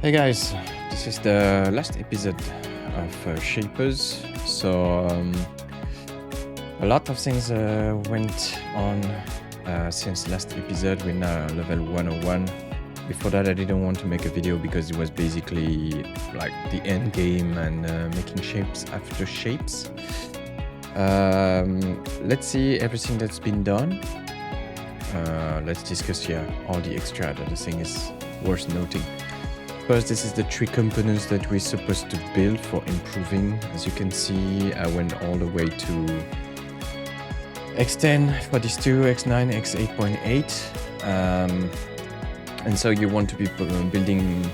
Hey guys, this is the last episode of Shapez. So a lot of things went on since last episode. We're now level 101. Before that, I didn't want to make a video because it was basically like the end game and making shapes after shapes. Let's see everything that's been done. Let's discuss here all the extra that I think is worth noting. First, this is the three components that we're supposed to build for improving. As you can see, I went all the way to X10 for these two, X9, X8.8. And so you want to be building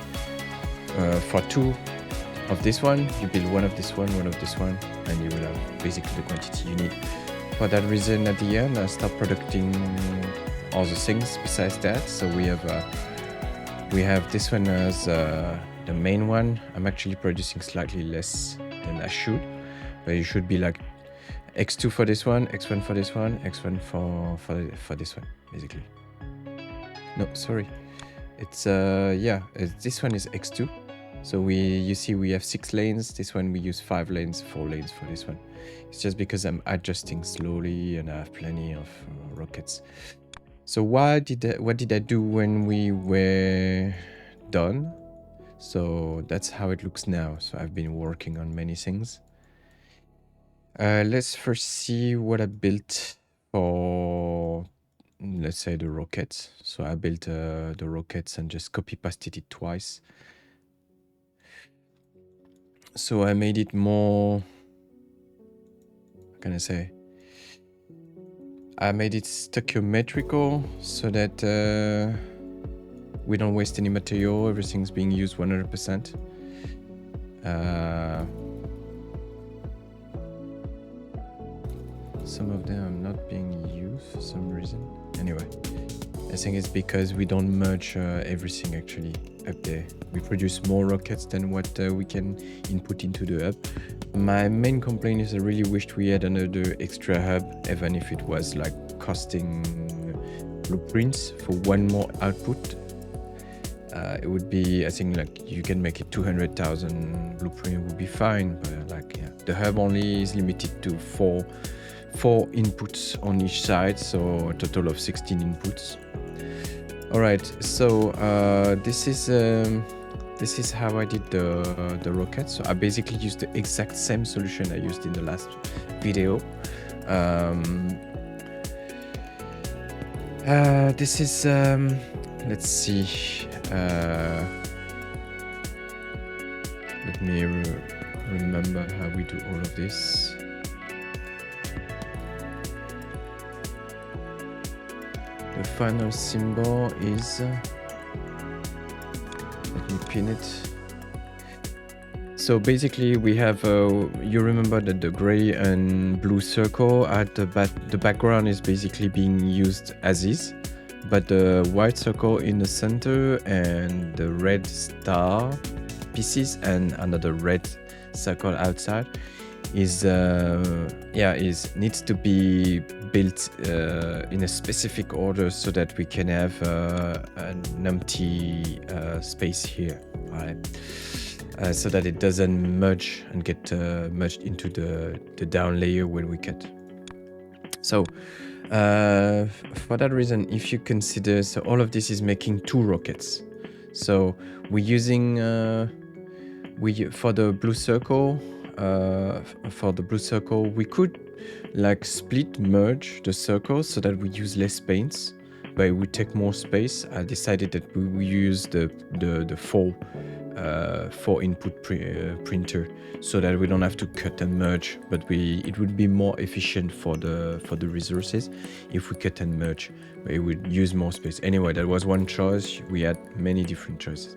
for two of this one. You build one of this one and you will have basically the quantity you need. For that reason, at the end, I start producing all the things besides that. So we have this one as the main one. I'm actually producing slightly less than I should, but it should be like X2 for this one, X1 for this one, X1 for this one, basically. No, sorry. It's this one is X2. So you see we have 6 lanes. This one we use 5 lanes, 4 lanes for this one. It's just because I'm adjusting slowly and I have plenty of rockets. So what did I do when we were done? So that's how it looks now. So I've been working on many things. Let's first see what I built for, let's say, the rockets. So I built the rockets and just copy pasted it twice. So I made it more, how can I say? I made it stoichiometrical so that we don't waste any material. Everything's being used 100%. Some of them are not being used for some reason. Anyway, I think it's because we don't merge everything actually up there. We produce more rockets than what we can input into the hub. My main complaint is I really wished we had another extra hub, even if it was like costing blueprints for one more output. It would be, I think, like you can make it 200,000 blueprint would be fine, but like yeah, the hub only is limited to four inputs on each side, so a total of 16 inputs. All right, so this is how I did the rocket. So I basically used the exact same solution I used in the last video. This is let's see. Let me remember how we do all of this. The final symbol is, let me pin it. So basically we have, you remember that the gray and blue circle at the background is basically being used as is, but the white circle in the center and the red star pieces and another red circle outside is needs to be built in a specific order so that we can have an empty space here, right? So that it doesn't merge and get merged into the down layer when we cut. So for that reason, if you consider, so all of this is making 2 rockets. So we're using for the blue circle. We could like merge the circles so that we use less paints, but it would take more space. I decided that we will use the 4 input printer so that we don't have to cut and merge, but it would be more efficient for the resources if we cut and merge, but it would use more space. Anyway, that was one choice. We had many different choices.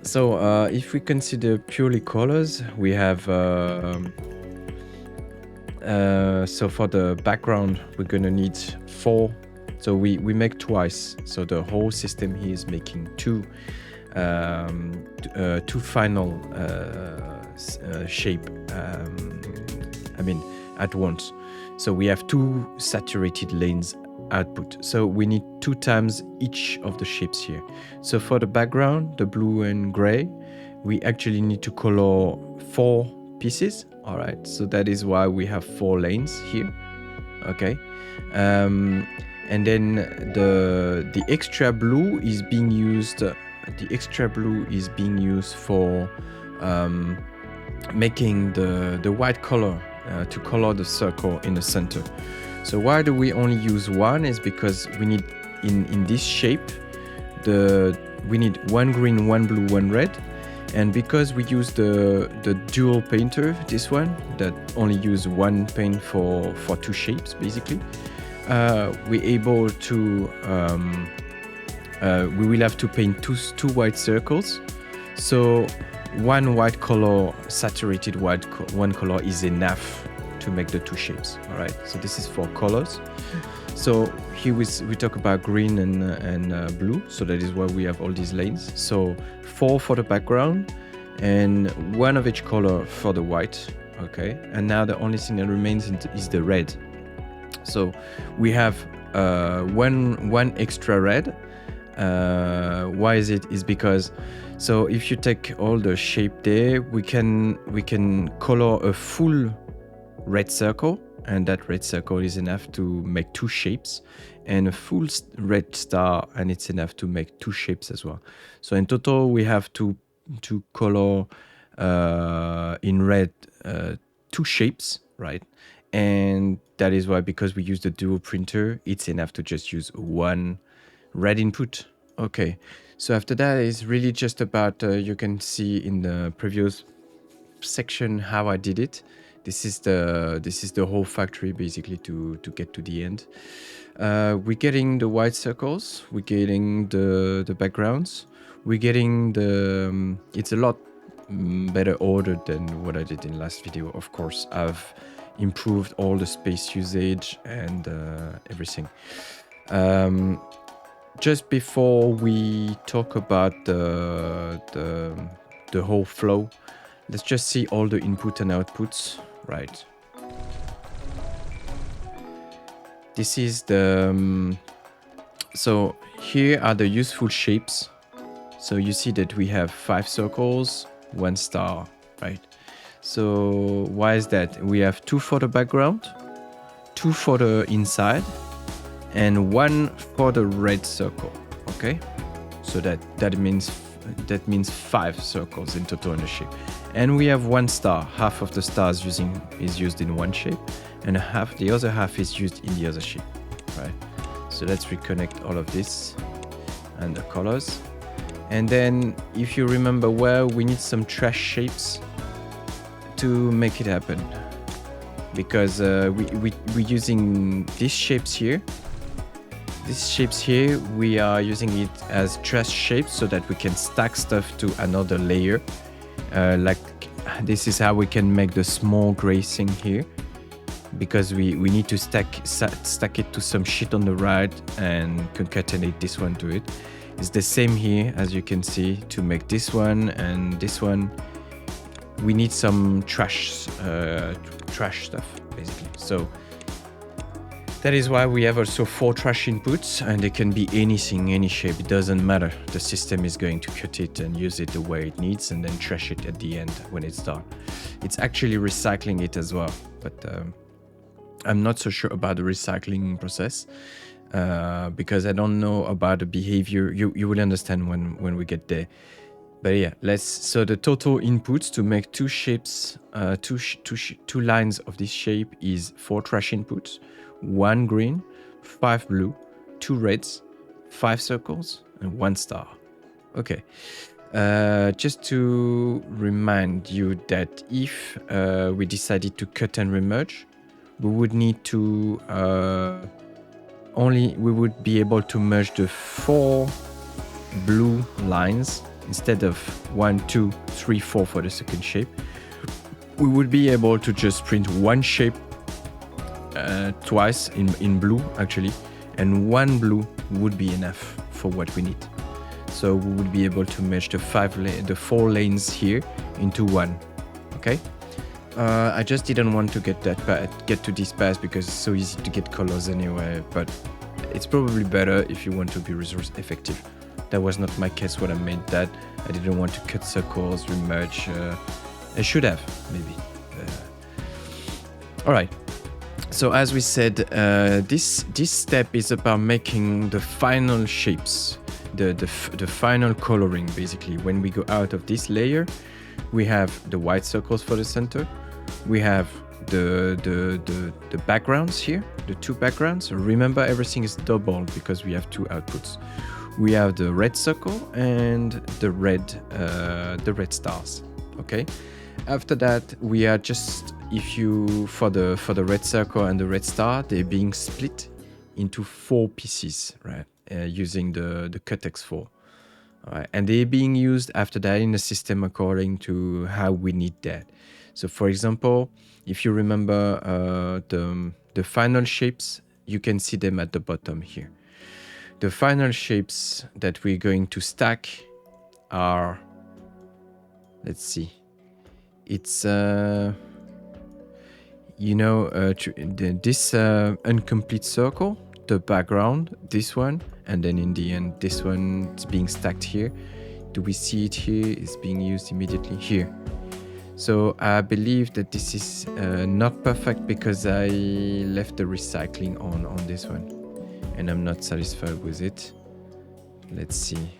So if we consider purely colors, we have so for the background we're gonna need 4. So we make twice. So the whole system here is making 2 final shape. I mean at once. So we have 2 saturated lanes output. So we need 2 times each of the shapes here. So for the background, the blue and gray, we actually need to color 4 pieces. All right, so that is why we have 4 lanes here. Okay, and then the extra blue is being used. The extra blue is being used for making the white color to color the circle in the center. So why do we only use one? Is because we need in this shape we need 1 green, 1 blue, 1 red. And because we use the dual painter, this one that only use 1 paint for 2 shapes basically, we're able to we will have to paint two white circles. So 1 white color, saturated one color is enough to make the 2 shapes. All right, so this is for colors. So here we talk about green and blue, so that is why we have all these lanes. So 4 for the background and 1 of each color for the white. Okay, and now the only thing that remains is the red. So we have one extra red. Why is it? Is because so if you take all the shape there, we can color a full red circle, and that red circle is enough to make 2 shapes, and a full red star, and it's enough to make 2 shapes as well. So in total we have to color in red 2 shapes, right? And that is why, because we use the dual printer, it's enough to just use 1 red input. Okay, so after that is really just about you can see in the previous section how I did it. This is the whole factory basically to get to the end. We're getting the white circles, we're getting the backgrounds, we're getting the it's a lot better ordered than what I did in last video. Of course, I've improved all the space usage and everything. Just before we talk about the whole flow, let's just see all the input and outputs, right? This is the so here are the useful shapes. So you see that we have 5 circles, 1 star, right? So why is that? We have 2 for the background, 2 for the inside, and 1 for the red circle. Okay, so that means 5 circles in total in the shape. And we have 1 star. Half of the stars is used in one shape, and the other half is used in the other shape, right? So let's reconnect all of this and the colors. And then if you remember well, we need some trash shapes to make it happen, because we're using these shapes here. These shapes here, we are using it as trash shapes so that we can stack stuff to another layer. Like this is how we can make the small gray thing here, because we need to stack it to some shit on the right and concatenate this one to it. It's the same here, as you can see, to make this one and this one. We need some trash stuff basically. So that is why we have also 4 trash inputs, and they can be anything, any shape, it doesn't matter. The system is going to cut it and use it the way it needs, and then trash it at the end when it's done. It's actually recycling it as well, but I'm not so sure about the recycling process, because I don't know about the behavior. You will understand when we get there. But yeah, so the total inputs to make 2 shapes, 2 lines of this shape is 4 trash inputs, 1 green, 5 blue, 2 reds, 5 circles, and 1 star. Okay, just to remind you that if we decided to cut and remerge, we would need to we would be able to merge the 4 blue lines instead of 1, 2, 3, 4 for the second shape. We would be able to just print 1 shape twice in blue actually, and 1 blue would be enough for what we need. So we would be able to merge the 4 lanes here into 1. Okay. I just didn't want to get to this pass because it's so easy to get colors anyway, but it's probably better if you want to be resource effective. That was not my case when I made that. I didn't want to cut circles, remerge. I should have, maybe. All right. So as we said, this step is about making the final shapes, the final coloring, basically. When we go out of this layer, we have the white circles for the center. We have the backgrounds here, the two backgrounds. Remember, everything is double because we have two outputs. We have the red circle and the red stars. Okay. After that, we are just, if you for the red circle and the red star, they're being split into 4 pieces, right? Using the Cut-X4. All right, and they're being used after that in the system according to how we need that. So, for example, if you remember the final shapes, you can see them at the bottom here. The final shapes that we're going to stack are, let's see, it's you know, this incomplete circle, the background, this one, and then in the end, this one is being stacked here. Do we see it here? It's being used immediately here. So I believe that this is not perfect because I left the recycling on this one, and I'm not satisfied with it. Let's see.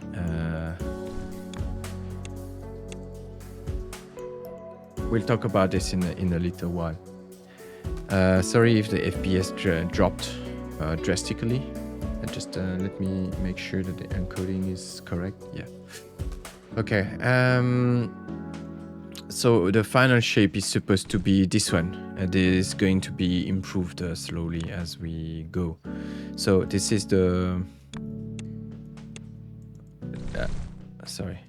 We'll talk about this in a little while. Sorry if the FPS dropped drastically. Just let me make sure that the encoding is correct. Yeah. Okay. So the final shape is supposed to be this one. It is going to be improved slowly as we go. So this is the... sorry.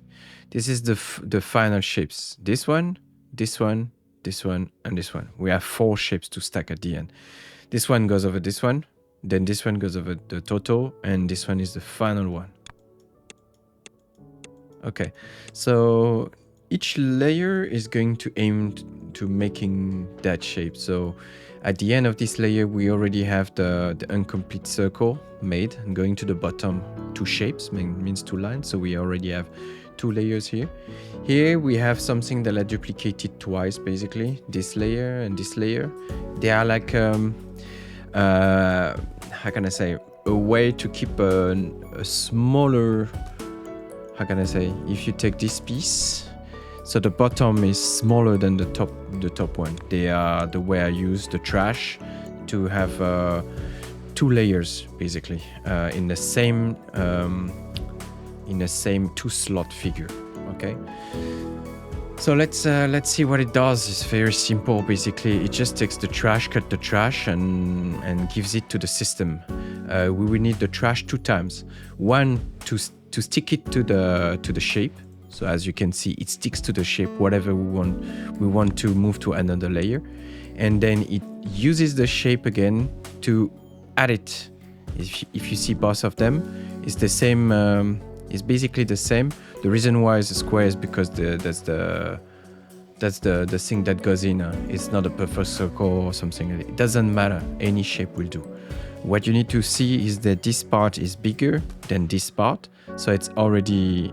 This is the final shapes. This one, this one, this one, and this one. We have 4 shapes to stack at the end. This one goes over this one, then this one goes over the total, and this one is the final one. Okay, so each layer is going to aim to making that shape. So at the end of this layer, we already have the incomplete circle made, and going to the bottom 2 shapes, means 2 lines. So we already have 2 layers here. Here we have something that I duplicated twice, basically. This layer and this layer. They are like, how can I say, a way to keep a smaller, how can I say, if you take this piece, so the bottom is smaller than the top one. They are the way I use the trash to have 2 layers, basically, in the same 2-slot figure. Okay, so let's see what it does. It's very simple. Basically, it just takes the trash, cut the trash, and gives it to the system. We will need the trash 2 times. One to stick it to the shape. So as you can see, it sticks to the shape. Whatever we want to move to another layer, and then it uses the shape again to add it. If you see both of them, it's the same. It's basically the same. The reason why it's a square is because that's the thing that goes in. It's not a perfect circle or something. It doesn't matter. Any shape will do. What you need to see is that this part is bigger than this part, so it's already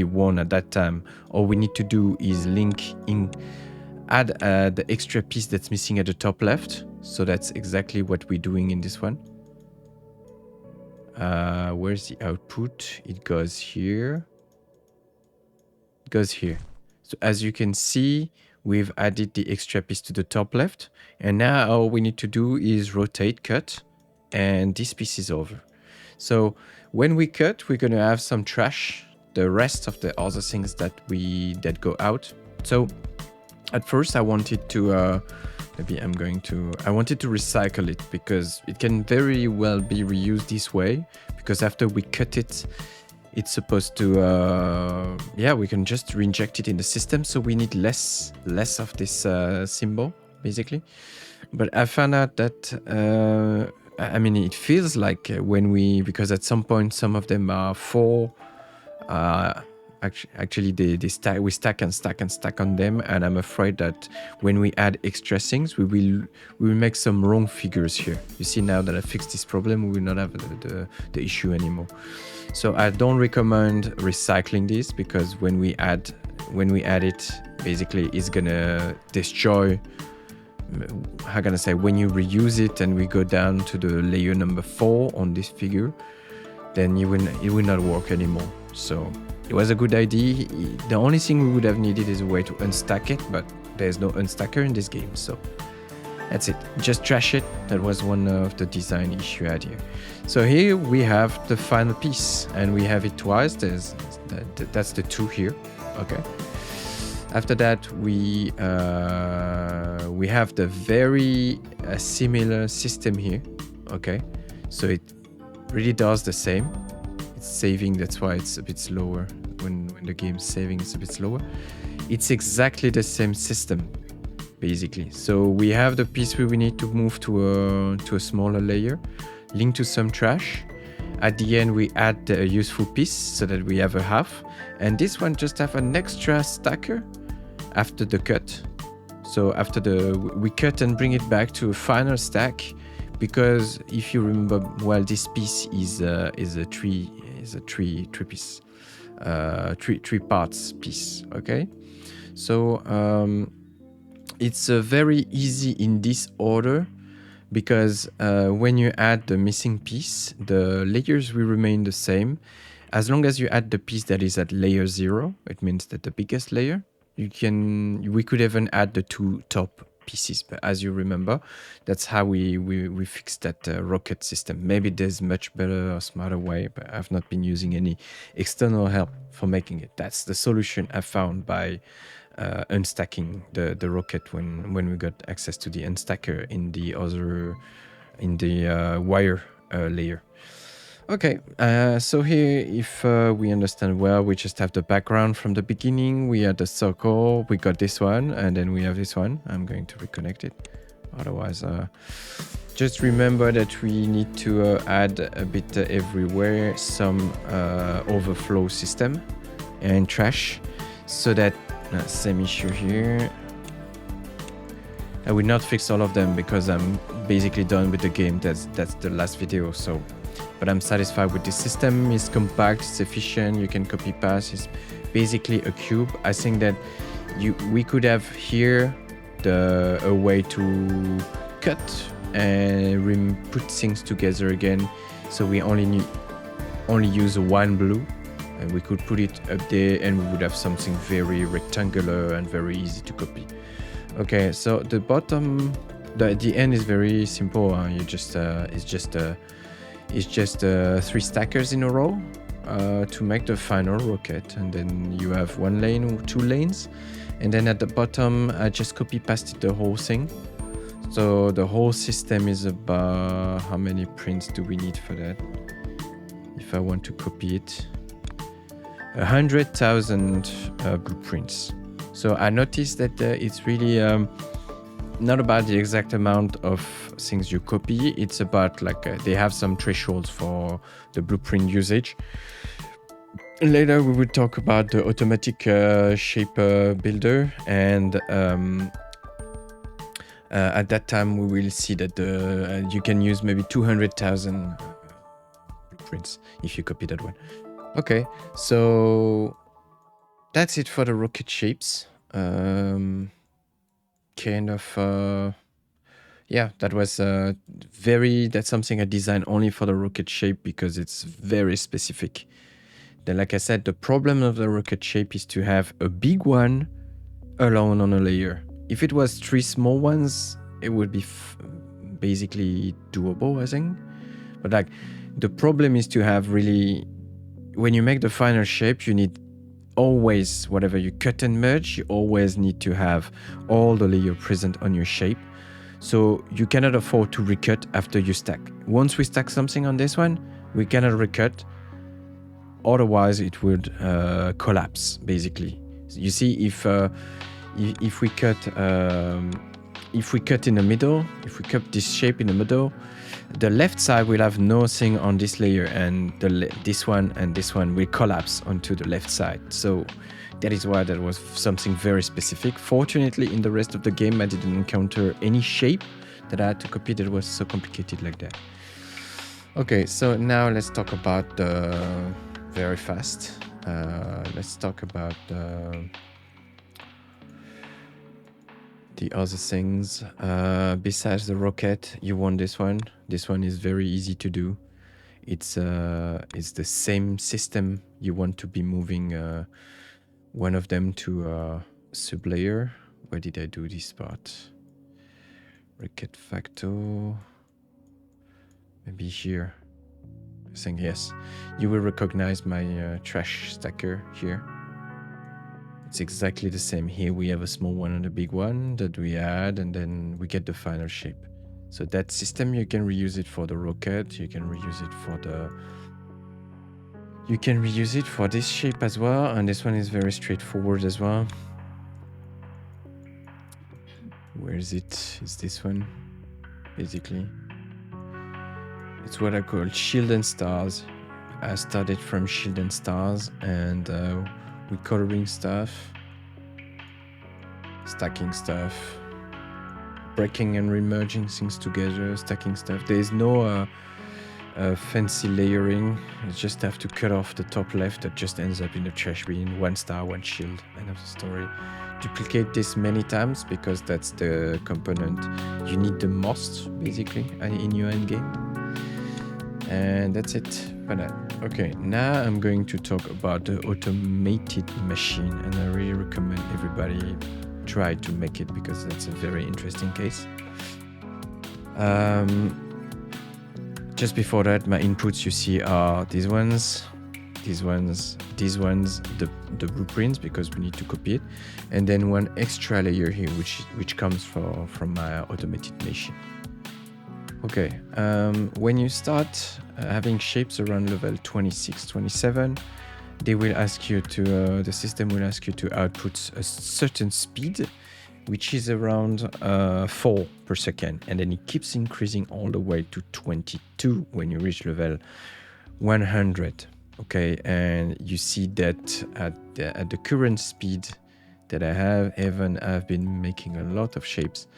worn at that time. All we need to do is add the extra piece that's missing at the top left. So that's exactly what we're doing in this one. Where's the output? It goes here. It goes here. So as you can see, we've added the extra piece to the top left. And now all we need to do is rotate, cut, and this piece is over. So when we cut, we're going to have some trash, the rest of the other things that go out. So at first I wanted to I wanted to recycle it because it can very well be reused this way, because after we cut it, it's supposed to, we can just reinject it in the system. So we need less of this symbol, basically. But I found out that, it feels like because at some point, some of them are 4 actually they stack, we stack and stack and stack on them, and I'm afraid that when we add extra things, we will make some wrong figures here. You see, now that I fixed this problem, we will not have the issue anymore. So I don't recommend recycling this, because when we add it, basically it's gonna destroy, how can I say, when you reuse it and we go down to the layer number 4 on this figure, then it will not work anymore. So it was a good idea. The only thing we would have needed is a way to unstack it, but there's no unstacker in this game, so that's it. Just trash it. That was one of the design issue I had here. So here we have the final piece, and we have it twice. That's the 2 here. Okay. After that, we have the very similar system here. Okay, so it really does the same. It's saving, that's why it's a bit slower. When the game's saving, it's a bit slower. It's exactly the same system, basically. So we have the piece where we need to move to a smaller layer, link to some trash. At the end, we add a useful piece so that we have a half. And this one just have an extra stacker after the cut. So after we cut and bring it back to a final stack, because if you remember, well, this piece is a three piece, three parts piece. Okay, so it's very easy in this order, because when you add the missing piece, the layers will remain the same. As long as you add the piece that is at layer 0, it means that the biggest layer, we could even add the 2 top pieces, but as you remember, that's how we fixed that rocket system. Maybe there's much better or smarter way, but I've not been using any external help for making it. That's the solution I found by unstacking the rocket when we got access to the unstacker in the wire layer. Okay, so here, if we understand well, we just have the background from the beginning. We had the circle, we got this one, and then we have this one. I'm going to reconnect it. Otherwise, just remember that we need to add a bit everywhere some overflow system and trash, so that same issue here. I will not fix all of them because I'm basically done with the game. That's the last video. So. But I'm satisfied with this system. It's compact, it's efficient, you can copy paste. It's basically a cube. I think that we could have here a way to cut and put things together again. So we only use one blue, and we could put it up there, and we would have something very rectangular and very easy to copy. Okay, so the bottom, the end is very simple. It's just 3 stackers in a row to make the final rocket, and then you have 1 lane or 2 lanes, and then at the bottom I just copy pasted the whole thing. So the whole system is about, how many prints do we need for that? If I want to copy it, 100,000 blueprints. So I noticed that it's really not about the exact amount of things you copy. It's about they have some thresholds for the blueprint usage. Later we will talk about the automatic shape builder, and at that time we will see that you can use maybe 200,000 blueprints if you copy that one. Okay, so that's it for the rocket shapes. Yeah, that was that's something I designed only for the rocket shape because it's very specific. Then, like I said, the problem of the rocket shape is to have a big one alone on a layer. If it was 3 small ones, it would be basically doable, I think. But the problem is to have really, when you make the final shape, you need always, whatever you cut and merge, you always need to have all the layers present on your shape. So you cannot afford to recut after you stack. Once we stack something on this one, we cannot recut. Otherwise, it would collapse, basically. You see, if we cut in the middle, if we cut this shape in the middle, the left side will have nothing on this layer, and this one and this one will collapse onto the left side. So that is why that was something very specific. Fortunately, in the rest of the game, I didn't encounter any shape that I had to copy that was so complicated like that. Okay, so now let's talk about very fast. Let's talk about the other things. Besides the rocket, you want this one. This one is very easy to do. It's the same system. You want to be moving one of them to sublayer. Where did I do this part? Rocket factor. Maybe here. I think yes. You will recognize my trash stacker here. It's exactly the same. Here we have a small one and a big one that we add, and then we get the final shape. So that system, you can reuse it for the rocket. You can reuse it for the... You can reuse it for this shape as well. And this one is very straightforward as well. Where is it? It's this one, basically. It's what I call shield and stars. I started from shield and stars, and we're coloring stuff, stacking stuff, breaking and remerging things together, stacking stuff. There is no fancy layering. You just have to cut off the top left that just ends up in the trash bin. 1 star, 1 shield, end of the story. Duplicate this many times because that's the component you need the most, basically, in your endgame. And that's it for that. Okay, now I'm going to talk about the automated machine, and I really recommend everybody try to make it because that's a very interesting case. Just before that, my inputs you see are these ones, the blueprints, because we need to copy it, and then one extra layer here which comes from my automated machine. Okay, when you start having shapes around level 26, 27, they will ask you to, the system will ask you to output a certain speed, which is around 4 per second. And then it keeps increasing all the way to 22 when you reach level 100. Okay, and you see that at the current speed that I have, even I've been making a lot of shapes.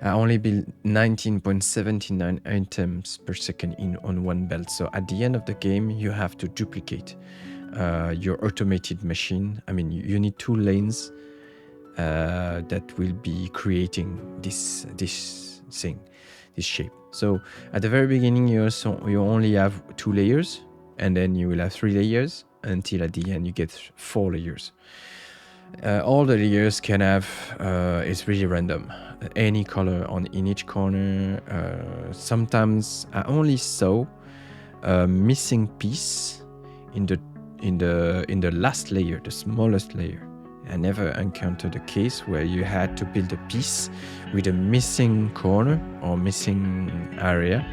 I only build 19.79 items per second on one belt. So at the end of the game, you have to duplicate your automated machine. I mean, you need 2 lanes that will be creating this thing, this shape. So at the very beginning, you only have 2 layers, and then you will have 3 layers until at the end you get 4 layers. All the layers can have, it's really random, any color in each corner. Sometimes I only saw a missing piece in the last layer, the smallest layer. I never encountered a case where you had to build a piece with a missing corner or missing area,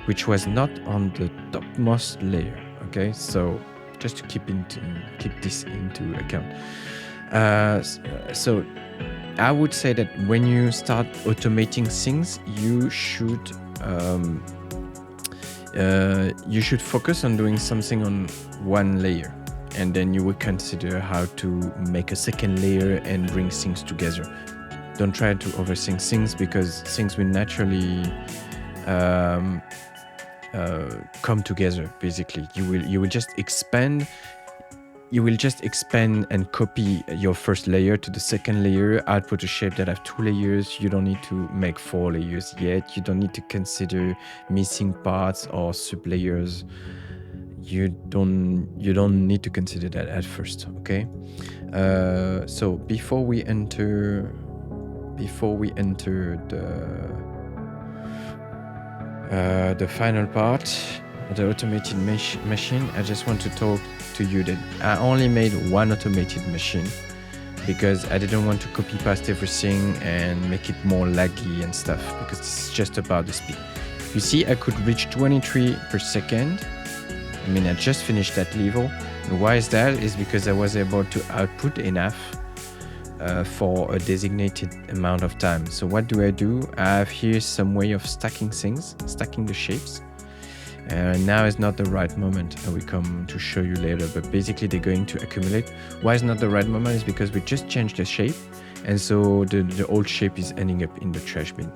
which was not on the topmost layer. Okay, so just to keep this into account. So I would say that when you start automating things, you should focus on doing something on one layer, and then you will consider how to make a second layer and bring things together. Don't try to overthink things, because things will naturally come together. Basically, you will just expand. You will just expand and copy your first layer to the second layer, output a shape that have 2 layers. You don't need to make 4 layers yet. You don't need to consider missing parts or sublayers. You don't need to consider that at first, okay? So before we enter the final part, the automated machine, I just want to talk to you that I only made one automated machine because I didn't want to copy past everything and make it more laggy and stuff, because it's just about the speed. You see, I could reach 23 per second. I mean, I just finished that level. And why is that? Is because I was able to output enough for a designated amount of time. So what do? I have here some way of stacking things, stacking the shapes. Now is not the right moment. I will come to show you later, but basically they're going to accumulate. Why is not the right moment is because we just changed the shape, and so the old shape is ending up in the trash bin.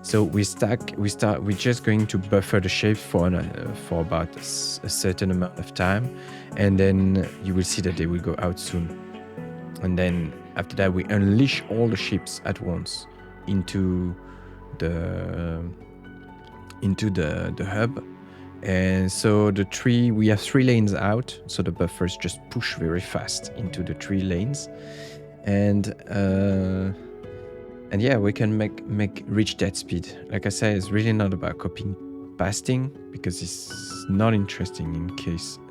So we're just going to buffer the shape for about a certain amount of time, and then you will see that they will go out soon. And then after that, we unleash all the shapes at once into the hub. And so we have 3 lanes out, so the buffers just push very fast into the 3 lanes, and yeah, we can reach that speed. Like I said, it's really not about copying pasting, because it's not interesting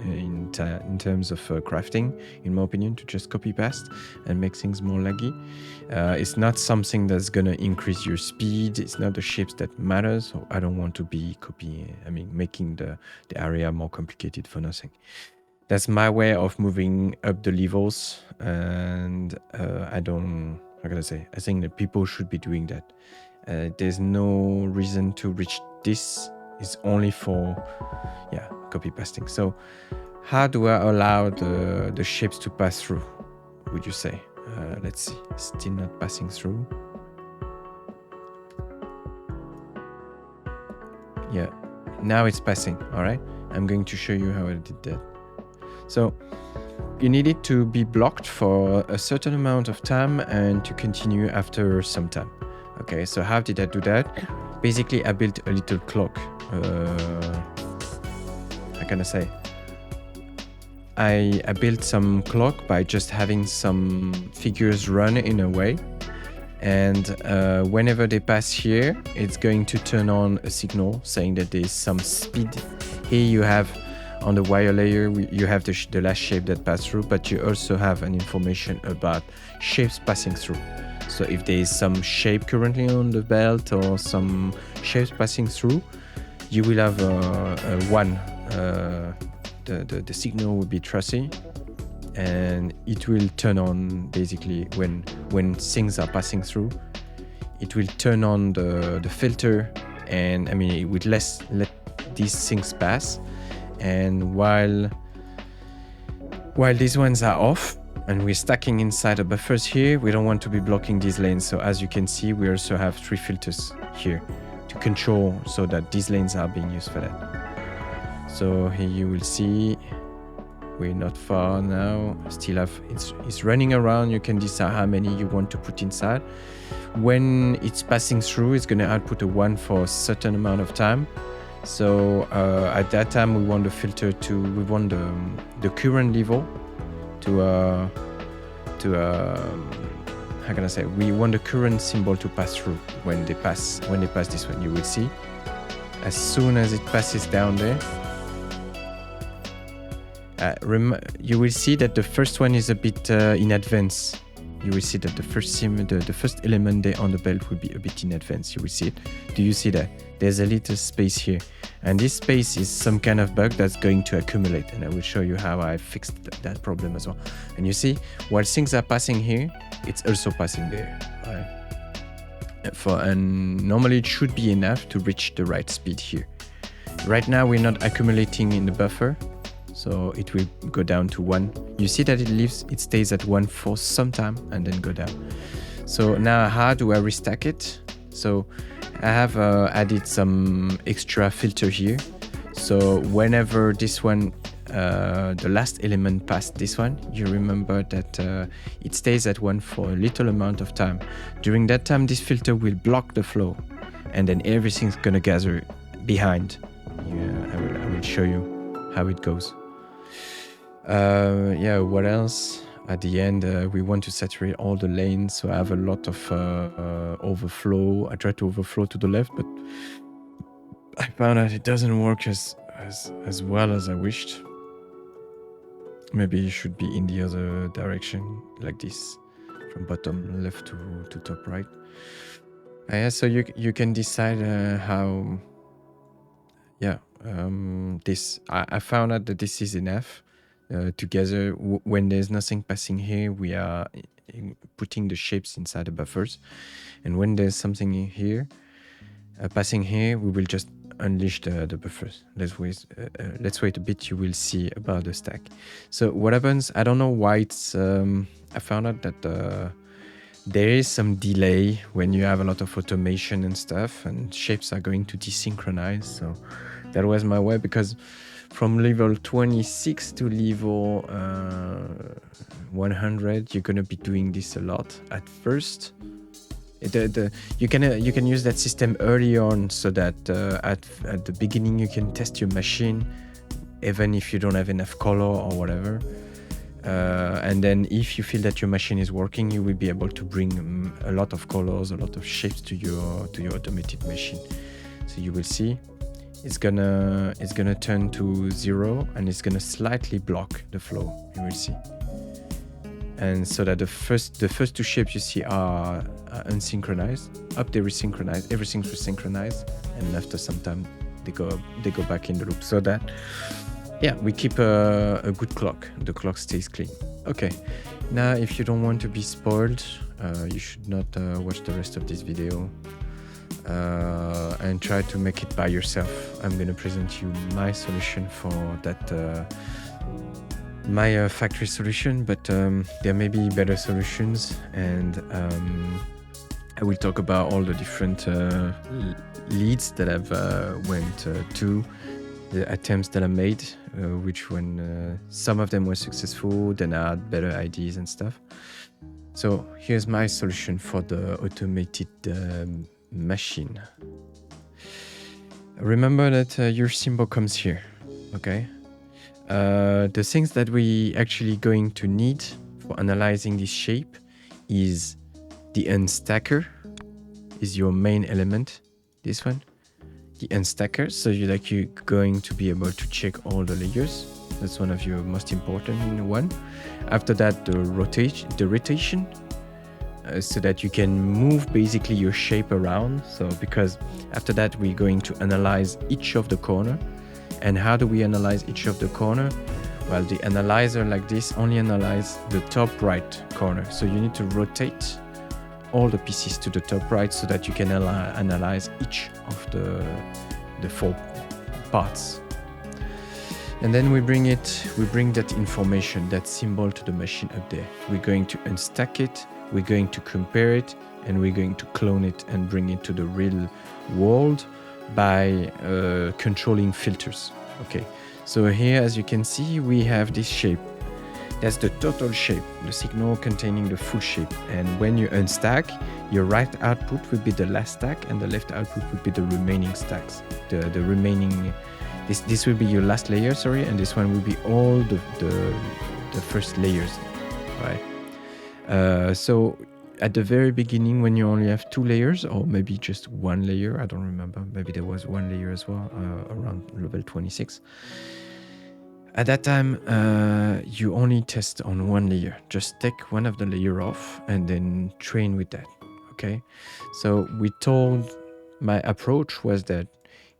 in terms of crafting, in my opinion, to just copy paste and make things more laggy. It's not something that's gonna increase your speed. It's not the shapes that matter. So I don't want to be making the area more complicated for nothing. That's my way of moving up the levels, and I think that people should be doing that. There's no reason to reach this. It's only for copy pasting. So how do I allow the shapes to pass through, would you say? Let's see. Still not passing through. Yeah, now it's passing. All right, I'm going to show you how I did that. So you need it to be blocked for a certain amount of time and to continue after some time. Okay, so how did I do that? Basically, I built a little clock. How can I say? I built some clock by just having some figures run in a way. And whenever they pass here, it's going to turn on a signal saying that there's some speed. Here you have, on the wire layer, you have the last shape that passed through, but you also have an information about shapes passing through. So if there is some shape currently on the belt or some shapes passing through, you will have the signal will be trusty, and it will turn on basically when things are passing through. It will turn on the filter, and it would let these things pass. And while these ones are off and we're stacking inside the buffers here, we don't want to be blocking these lanes. So as you can see, we also have 3 filters here to control so that these lanes are being used for that. So here you will see we're not far now. Still have it's running around. You can decide how many you want to put inside. When it's passing through, it's going to output a 1 for a certain amount of time. So at that time, we want the filter we want the current level to how can I say? We want the current symbol to pass through when they pass this one. You will see as soon as it passes down there. You will see that the first one is a bit in advance. You will see that the first element there on the belt will be a bit in advance. You will see it. Do you see that? There's a little space here. And this space is some kind of bug that's going to accumulate. And I will show you how I fixed that problem as well. And you see, while things are passing here, it's also passing there. Right? And normally it should be enough to reach the right speed here. Right now we're not accumulating in the buffer, so it will go down to 1. You see that it stays at 1 for some time and then go down. So now how do I restack it? So I have added some extra filter here. So whenever this one, the last element passed this one, you remember that it stays at 1 for a little amount of time. During that time, this filter will block the flow, and then everything's gonna gather behind. Yeah, I will show you how it goes. What else? At the end, we want to saturate all the lanes, so I have a lot of overflow. I try to overflow to the left, but I found that it doesn't work as well as I wished. Maybe it should be in the other direction, like this, from bottom left to top right. So you can decide how. Yeah, I found out that this is enough. together. When there's nothing passing here, we are putting the shapes inside the buffers. And when there's something here, passing here, we will just unleash the buffers. Let's wait a bit, you will see about the stack. So what happens, I don't know why it's, I found out that there is some delay when you have a lot of automation and stuff, and shapes are going to desynchronize. So that was my way, because from level 26 to level 100, you're gonna be doing this a lot at first. You can use that system early on, so that at the beginning you can test your machine, even if you don't have enough color or whatever. And then if you feel that your machine is working, you will be able to bring a lot of colors, a lot of shapes to your automated machine. So you will see it's gonna turn to 0, and it's gonna slightly block the flow. You will see. And so that the first 2 shapes you see are unsynchronized. Up they resynchronize, everything's resynchronized, and after some time they go back in the loop. So that, yeah, we keep a good clock. The clock stays clean. Okay, now if you don't want to be spoiled, you should not watch the rest of this video, and try to make it by yourself. I'm gonna present you my solution for that. My factory solution, but there may be better solutions, and I will talk about all the different leads that I've went to, the attempts that I made, which when some of them were successful, then I had better ideas and stuff. So here's my solution for the automated machine. Remember that your symbol comes here, okay? The things that we actually going to need for analyzing this shape is the unstacker, is your main element, this one, the unstacker. So you're going to be able to check all the layers. That's one of your most important one. After that, the rotation, so that you can move basically your shape around. So because after that, we're going to analyze each of the corner. And how do we analyze each of the corner? Well, the analyzer like this only analyze the top right corner. So you need to rotate all the pieces to the top right, so that you can analyze each of the 4 parts. And then we bring that information, that symbol, to the machine up there. We're going to unstack it, we're going to compare it, and we're going to clone it and bring it to the real world by controlling filters. Okay, so here, as you can see, we have this shape. That's the total shape, the signal containing the full shape. And when you unstack, your right output will be the last stack, and the left output will be the remaining stacks. The remaining, this will be your last layer, sorry, and this one will be all the first layers, right? So at the very beginning, when you only have 2 layers, or maybe just 1 layer, I don't remember, maybe there was 1 layer as well, around level 26. At that time, you only test on 1 layer. Just take one of the layer off and then train with that, okay? So my approach was that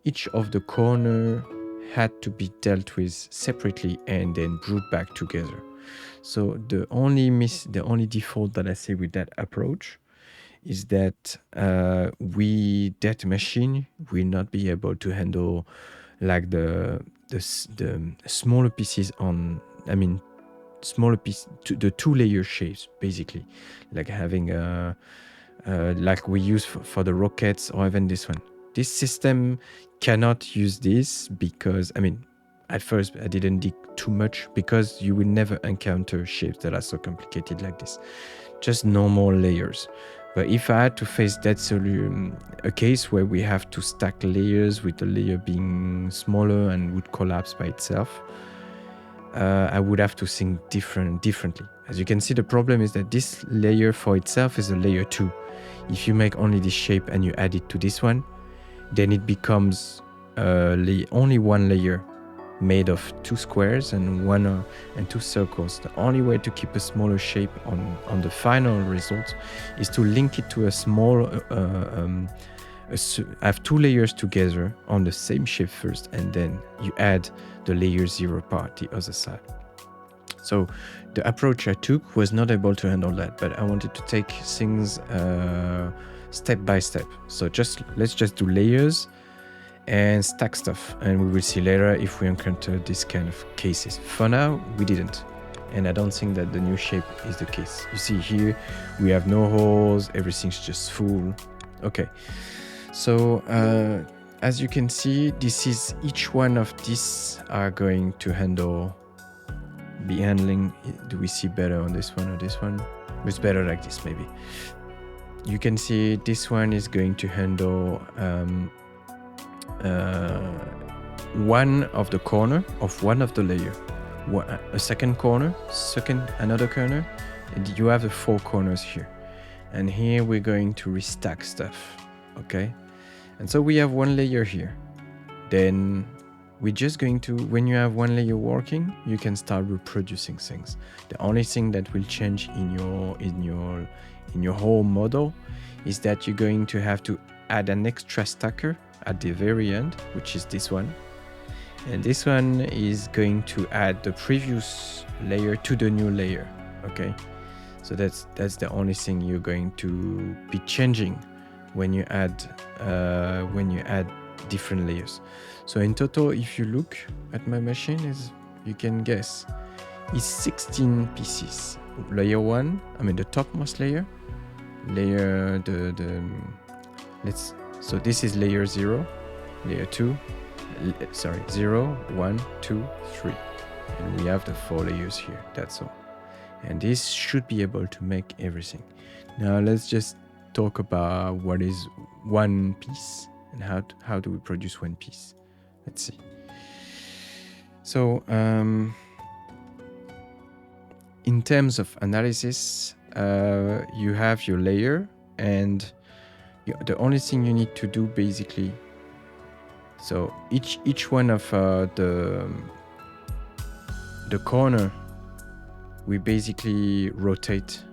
each of the corner had to be dealt with separately and then brought back together. So the only default that I see with that approach is that that machine will not be able to handle like the smaller pieces the 2-layer shapes, basically, like having like we use for the rockets, or even this one. This system cannot use this because, at first I didn't dig too much, because you will never encounter shapes that are so complicated like this, just normal layers. But if I had to face that a case where we have to stack layers with the layer being smaller and would collapse by itself, I would have to think differently. As you can see, the problem is that this layer for itself is a layer 2. If you make only this shape and you add it to this one, then it becomes only 1 layer made of 2 squares and 2 circles. The only way to keep a smaller shape on the final result is to link it to a small have 2 layers together on the same shape first, and then you add the layer 0 part, the other side. So the approach I took was not able to handle that, but I wanted to take things step by step. So let's just do layers and stack stuff, and we will see later if we encounter this kind of cases. For now, we didn't, and I don't think that the new shape is the case. You see here, we have no holes, everything's just full. Okay, so as you can see, this is each one of these are going to be handling. Do we see better on this one or this one? It's better like this maybe. You can see this one is going to handle one of the corner of one of the layer, a second corner, another corner, and you have the 4 corners here. And here we're going to restack stuff, okay? And so we have 1 layer here. Then we're just going to, when you have 1 layer working, you can start reproducing things. The only thing that will change in your whole model is that you're going to have to add an extra stacker at the very end, which is this one. And this one is going to add the previous layer to the new layer, okay? So that's the only thing you're going to be changing when you add different layers. So in total, if you look at my machine, as you can guess, is 16 pieces. Layer 1, I mean the topmost layer, so this is layer 0, layer 2, 0, 1, 2, 3, and we have the 4 layers here. That's all. And this should be able to make everything. Now let's just talk about what is 1 piece and how do we produce 1 piece. Let's see. So in terms of analysis, you have your layer, and the only thing you need to do basically, so each one of the corner, we basically rotate.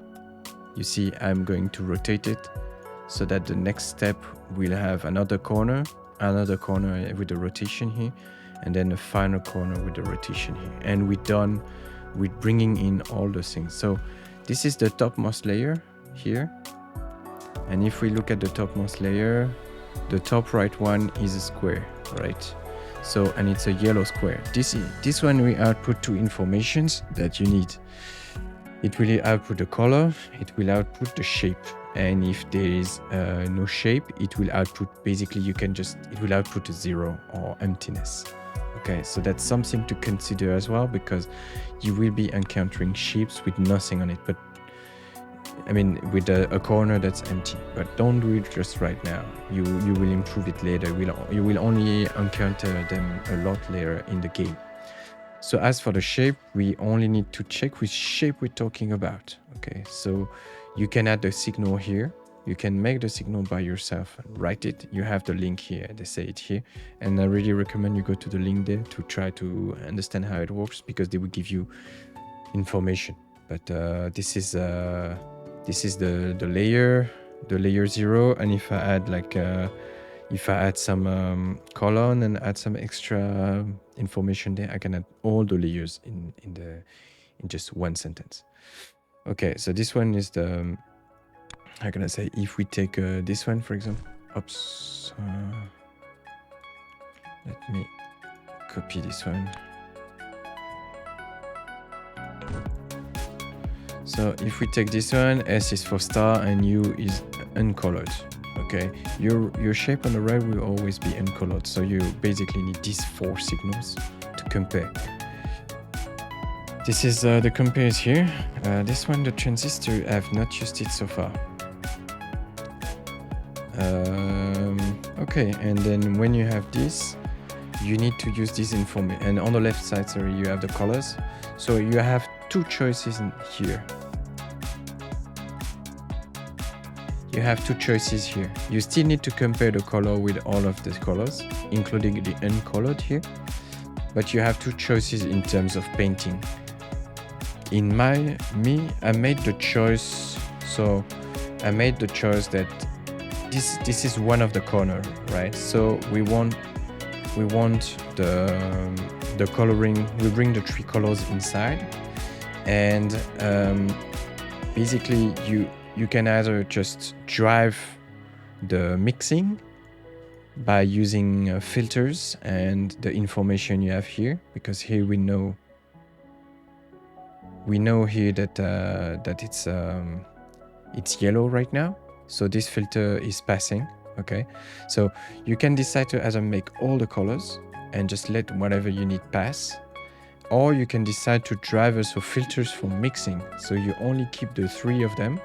You see, I'm going to rotate it so that the next step will have another corner with the rotation here, and then the final corner with the rotation here. And we're done with bringing in all the things. So this is the topmost layer here. And if we look at the topmost layer, the top right one is a square, right? So, and it's a yellow square. This one we output 2 informations that you need. It will output the color, it will output the shape. And if there is no shape, it will output, basically it will output a 0 or emptiness. Okay, so that's something to consider as well, because you will be encountering shapes with nothing on it, but I mean with a corner that's empty. But don't do it just right now. You will improve it later. You will only encounter them a lot later in the game. So as for the shape, we only need to check which shape we're talking about. Okay, so you can add the signal here. You can make the signal by yourself and write it. You have the link here, they say it here. And I really recommend you go to the link there to try to understand how it works, because they will give you information. But this is the layer 0. And if I add some colon and add some extra information there, I can add all the layers in just 1 sentence. Okay, so this one is the, how can I say, if we take this one, for example, oops, let me copy this one. So if we take this one, S is for star and U is uncolored. Okay, your shape on the right will always be uncolored, so you basically need these 4 signals to compare. This is the compares here. This one, the transistor, I have not used it so far. Okay, and then when you have this, you need to use this information. And on the left side, sorry, you have the colors. So you have 2 choices in here. You have 2 choices here. You still need to compare the color with all of the colors, including the uncolored here. But you have 2 choices in terms of painting. In I made the choice. So I made the choice that this is one of the corner, right? So we want the coloring. We bring the 3 colors inside, And basically you can either just drive the mixing by using filters and the information you have here, because here we know here that that it's yellow right now, so this filter is passing. Okay, so you can decide to either make all the colors and just let whatever you need pass, or you can decide to drive also filters for mixing, so you only keep the 3 of them,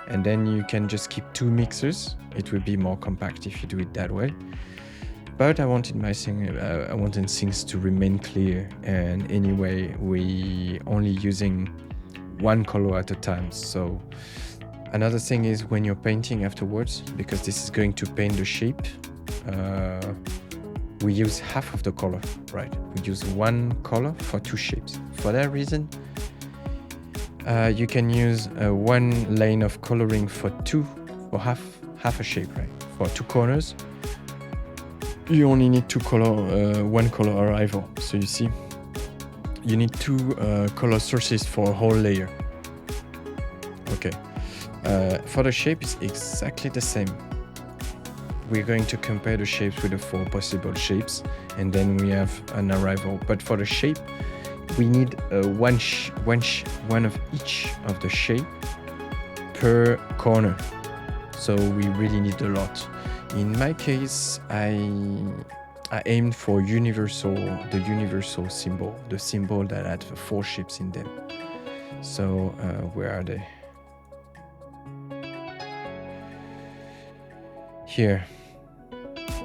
and then you can just keep 2 mixers. It will be more compact if you do it that way. But I wanted things to remain clear, and anyway we only using 1 color at a time. So another thing is when you're painting afterwards, because this is going to paint the shape, we use half of the color, right? We use 1 color for 2 shapes. For that reason, you can use 1 lane of coloring for half a shape, right? For 2 corners, you only need 2 color, 1 color arrival. So you see, you need 2 color sources for a whole layer. Okay. For the shape, it's exactly the same. We're going to compare the shapes with the 4 possible shapes, and then we have an arrival. But for the shape, we need one of each of the shape per corner. So we really need a lot. In my case, I aimed for the universal symbol, the symbol that had 4 shapes in them. So where are they? Here.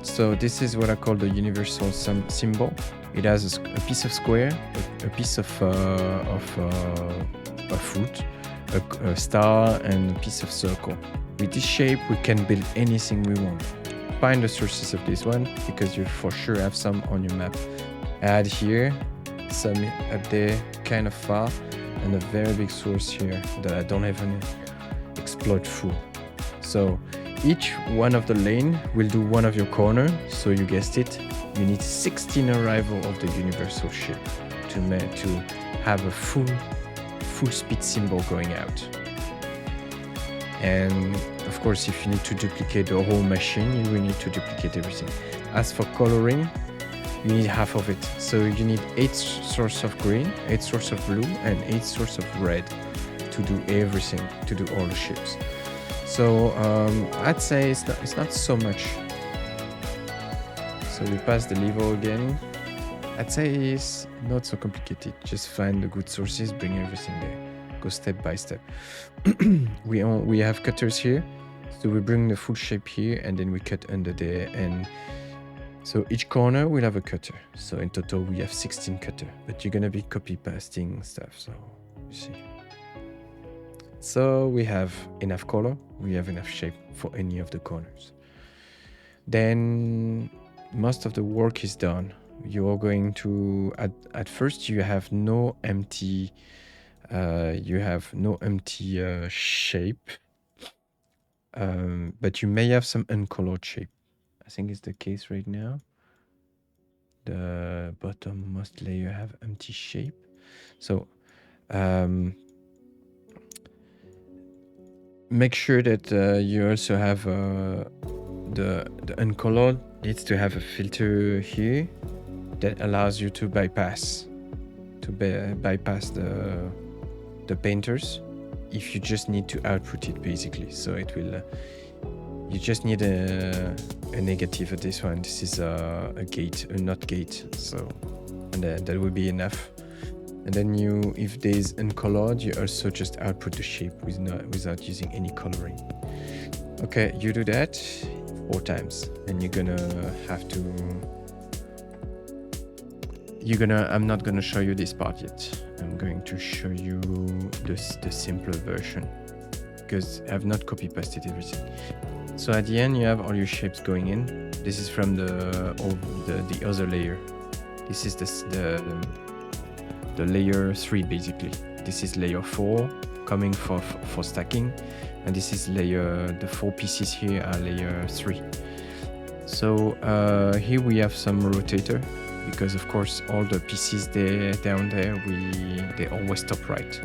So this is what I call the universal symbol. It has a piece of square, a piece of a fruit, a star, and a piece of circle. With this shape, we can build anything we want. Find the sources of this one, because you for sure have some on your map. Add here, some up there, kind of far, and a very big source here that I don't even exploit full. So each one of the lane will do one of your corner. So you guessed it, you need 16 arrival of the universal shape to have a full speed symbol going out. And of course, if you need to duplicate the whole machine, you will need to duplicate everything. As for coloring, you need half of it. So you need 8 sources of green, 8 sources of blue, and 8 sources of red to do everything, to do all the shapes. So I'd say it's not so much. So we pass the lever again. I'd say it's not so complicated. Just find the good sources, bring everything there. Go step by step. We have cutters here, so we bring the full shape here, and then we cut under there, and so each corner will have a cutter. So in total we have 16 cutter, but you're gonna be copy pasting stuff, so you see. So we have enough color, we have enough shape for any of the corners. Then most of the work is done. You are going to at first you have no empty shape, but you may have some uncolored shape. I think it's the case right now. The bottommost layer have empty shape. So make sure that you also have the uncolored needs to have a filter here that allows you to bypass the painters if you just need to output it, basically. So it will you just need a negative of this one. This is a gate, a not gate, so and that will be enough. And then if there's uncolored, you also just output the shape without using any coloring. Okay, you do that 4 times, and you're gonna have to I'm not gonna show you this part yet. I'm going to show you the simpler version, because I've not copy pasted everything. So at the end you have all your shapes going in. This is from the other layer. This is the layer 3 basically. This is layer 4 coming for stacking, and this is the 4 pieces here are layer 3. So here we have some rotator. because of course all the PCs there down there, they always top right.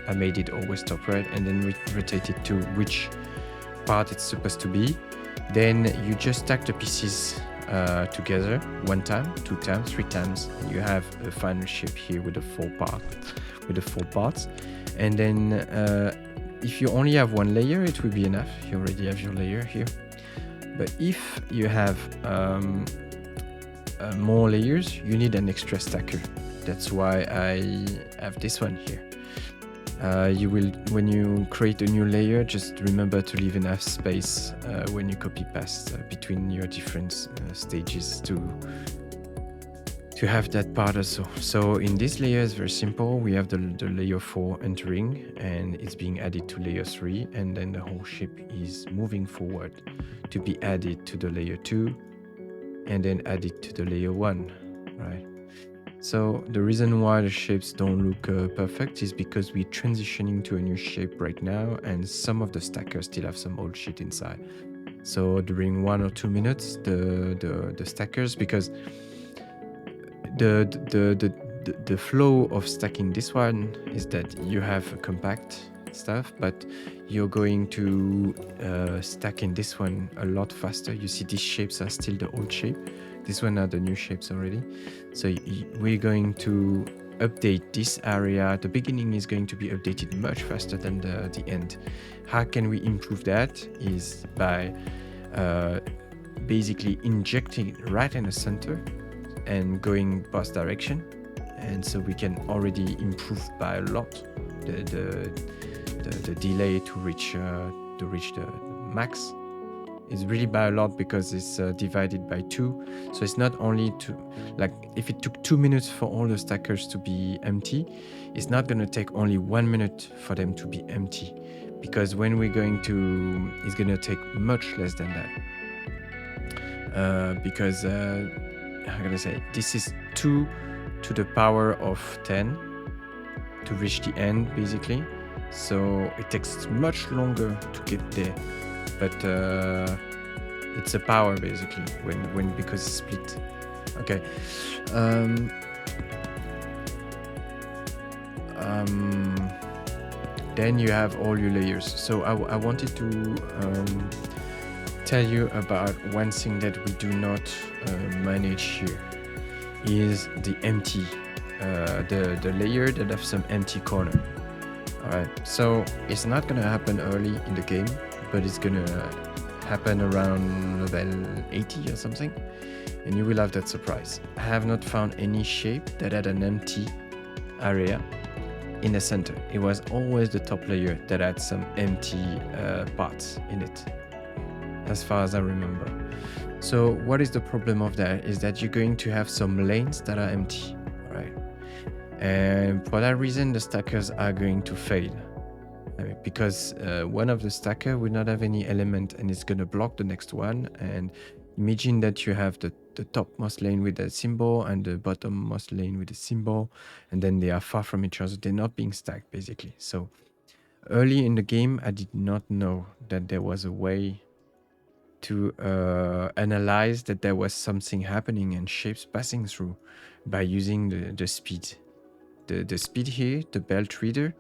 I made it always top right, and then we rotate it to which part it's supposed to be. Then you just stack the pieces together 1 time, 2 times, 3 times, and you have a final shape here with the 4 parts. And then if you only have 1 layer, it will be enough. You already have your layer here. But if you have more layers, you need an extra stacker. That's why I have this one here. You will, when you create a new layer, just remember to leave enough space when you copy paste between your different stages to have that part also. So in this layer, it's very simple. We have the layer 4 entering, and it's being added to layer 3, and then the whole shape is moving forward to be added to the layer 2, and then added to the layer 1, right? So the reason why the shapes don't look perfect is because we're transitioning to a new shape right now, and some of the stackers still have some old shit inside. So during 1 or 2 minutes, the stackers, because the flow of stacking this one is that you have compact stuff, but you're going to stack in this one a lot faster. You see these shapes are still the old shape. This one are the new shapes already. So we're going to update this area. The beginning is going to be updated much faster than the end. How can we improve that? Is by basically injecting it right in the center and going both direction. And so we can already improve by a lot the delay to reach the max. It's really by a lot because it's divided by 2. So it's not only like if it took 2 minutes for all the stackers to be empty, it's not going to take only 1 minute for them to be empty, because when we're going to, it's going to take much less than that. Because how can I say, this is 2 to the power of 10 to reach the end basically. So it takes much longer to get there. But it's a power basically when because it's split. Okay. Then you have all your layers. So I wanted to tell you about one thing that we do not manage here is the empty, the layer that have some empty corner. All right. So it's not gonna happen early in the game, but it's gonna happen around level 80 or something, and you will have that surprise. I have not found any shape that had an empty area in the center. It was always the top layer that had some empty parts in it, as far as I remember. So what is the problem of that is that you're going to have some lanes that are empty, right? And for that reason, the stackers are going to fail. Because one of the stacker will not have any element, and it's going to block the next one. And imagine that you have the topmost lane with a symbol and the bottommost lane with a symbol, and then they are far from each other. They're not being stacked basically. So early in the game, I did not know that there was a way to analyze that there was something happening and shapes passing through by using the speed. The speed here, the belt reader,